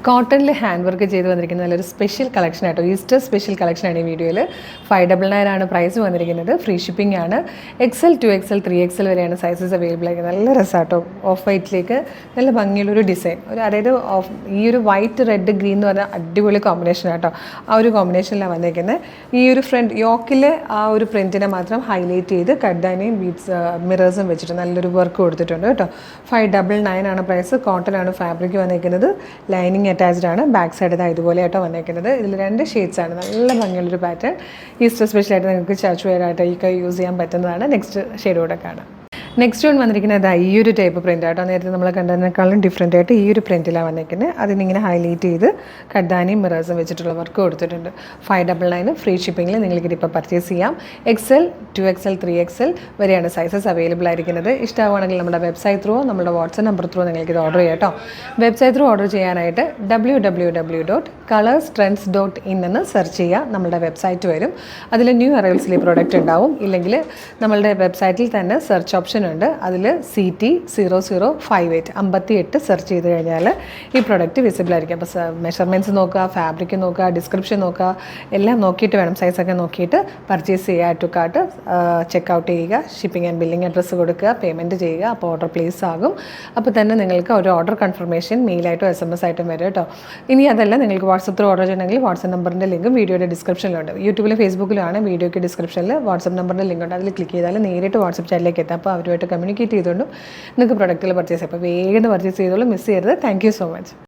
കോട്ടണിൽ hand work ചെയ്ത് വന്നിരിക്കുന്ന നല്ലൊരു സ്പെഷ്യൽ കളക്ഷൻ ആട്ടോ. ഈസ്റ്റർ സ്പെഷ്യൽ കളക്ഷനാണ് ഈ വീഡിയോയിൽ. 599 ആണ് പ്രൈസ് വന്നിരിക്കുന്നത്. ഫ്രീ ഷിപ്പിംഗ് ആണ്. XL 2XL 3XL വരെയാണ് സൈസസ് അവൈലബിൾ ആയിരിക്കുന്നത്. നല്ല രസമാട്ടോ. ഓഫ് വൈറ്റിലേക്ക് നല്ല ഭംഗിയുള്ളൊരു ഡിസൈൻ, അതായത് ഈ ഒരു വൈറ്റ് റെഡ് ഗ്രീൻ എന്ന് പറഞ്ഞാൽ അടിപൊളി കോമ്പിനേഷൻ ആട്ടോ. ആ ഒരു കോമ്പിനേഷനിലാണ് വന്നിരിക്കുന്നത്. ഈ ഒരു ഫ്രണ്ട് യോക്കിലെ ആ ഒരു പ്രിൻറ്റിനെ മാത്രം ഹൈലൈറ്റ് ചെയ്ത് കഡ്ഡാനയും ബീഡ്സ് മിറേഴ്സും വെച്ചിട്ട് നല്ലൊരു വർക്ക് കൊടുത്തിട്ടുണ്ട് കേട്ടോ. 599 ആണ് പ്രൈസ്. കോട്ടൺ ആണ് ഫാബ്രിക് വന്നിരിക്കുന്നത്. ലൈനിങ് അറ്റാച്ച്ഡ് ആണ്. ബാക്ക് സൈഡ് ഇതുപോലെ ആയിട്ടോ വന്നിരിക്കുന്നത്. ഇതിൽ 2 ഷെയ്ഡ്സ് ആണ്. നല്ല ഭംഗിയുള്ളൊരു പാറ്റേൺ. ഈസ്റ്റർ സ്പെഷ്യലായിട്ട് നിങ്ങൾക്ക് ചർച്ച് വെയർ ആയിട്ട് ഈ യൂസ് ചെയ്യാൻ പറ്റുന്നതാണ്. നെക്സ്റ്റ് ഷെയ്ഡ് കൂടെ കാണാം. നെക്സ്റ്റ് വൺ വന്നിരിക്കുന്നത് ഈ ഒരു ടൈപ്പ് പ്രിൻ്റ് ആട്ടോ. നേരത്തെ നമ്മൾ കണ്ടതിനേക്കാളും ഡിഫറെൻ്റ് ആയിട്ട് ഈ ഒരു പ്രിൻറ്റിലാണ് വന്നിരിക്കുന്നത്. അതിനിങ്ങനെ ഹൈലൈറ്റ് ചെയ്ത് കഡ്ഡാനിയും മിറേഴ്സും വെച്ചിട്ടുള്ള വർക്ക് കൊടുത്തിട്ടുണ്ട്. 599 ഫ്രീ ഷിപ്പിങ്ങിൽ നിങ്ങൾക്ക് ഇപ്പോൾ പർച്ചേസ് ചെയ്യാം. XL 2XL 3XL വരെയാണ് സൈസസ് അവൈലബിൾ ആയിരിക്കുന്നത്. ഇഷ്ടമാണെങ്കിൽ നമ്മുടെ വെബ്സൈറ്റ് ത്രൂ നമ്മുടെ വാട്സ്ആപ്പ് നമ്പർ ത്രൂ നിങ്ങൾക്ക് ഇത് ഓർഡർ ചെയ്യാം കേട്ടോ. വെബ്സൈറ്റ് ത്രൂ ഓർഡർ ചെയ്യാനായിട്ട് www.colorstrends.in എന്ന് സെർച്ച് ചെയ്യുക. നമ്മുടെ വെബ്സൈറ്റ് വരും. അതിൽ ന്യൂ അറൈവൽസിൽ ഈ പ്രോഡക്റ്റ് ഉണ്ടാവും. ഇല്ലെങ്കിൽ നമ്മളുടെ വെബ്സൈറ്റിൽ തന്നെ സെർച്ച് ഓപ്ഷൻ ഉണ്ട്. അതിൽ CT 0058 സെർച്ച് ചെയ്ത് കഴിഞ്ഞാൽ ഈ പ്രൊഡക്റ്റ് വിസിബിൾ ആയിരിക്കും. അപ്പോൾ മെഷർമെൻറ്റ്സ് നോക്കുക, ഫാബ്രിക് നോക്കുക, ഡിസ്ക്രിപ്ഷൻ നോക്കുക, എല്ലാം നോക്കിയിട്ട് വേണം, സൈസൊക്കെ നോക്കിയിട്ട് പർച്ചേസ് ചെയ്യുക. ആഡ് ടു കാർട്ട് ചെക്കൗട്ട് ചെയ്യുക, ഷിപ്പിംഗ് ആൻഡ് ബില്ലിംഗ് അഡ്രസ്സ് കൊടുക്കുക, പേയ്മെൻറ്റ് ചെയ്യുക. അപ്പോൾ ഓർഡർ പ്ലേസ് ആകും. അപ്പോൾ തന്നെ നിങ്ങൾക്ക് ഒരു ഓർഡർ കൺഫർമേഷൻ മെയിലായിട്ടോ SMS ആയിട്ടും വരും കേട്ടോ. ഇനി അതല്ല, നിങ്ങൾക്ക് വാട്സപ്പ് ത്രൂ ഓർഡർ ചെയ്യണമെങ്കിൽ വാട്സപ്പ് നമ്പറിൻ്റെ ലിങ്കും വീഡിയോയുടെ ഡിസ്ക്രിപ്ഷനിലുണ്ട്. യൂട്യൂബിലും ഫേസ്ബുക്കിലാണ് വീഡിയോയ്ക്ക് ഡിസ്ക്രിപ്ഷനിൽ വാട്സപ്പ് നമ്പറിൻ്റെ ലിങ്ക് ഉണ്ട്. അതിൽ ക്ലിക്ക് ചെയ്താൽ നേരിട്ട് വാട്സപ്പ് ചാനലിലേക്ക് എത്താം. അപ്പോൾ അവരുമായിട്ട് കമ്മ്യൂണിക്കേറ്റ് ചെയ്തുകൊണ്ടും നിങ്ങൾക്ക് പ്രൊഡക്റ്റുകൾ പർച്ചേസ് ചെയ്യാം. അപ്പോൾ വേഗം പർച്ചേസ് ചെയ്തോളൂ, മിസ് ചെയ്യരുത്. Thank you so much.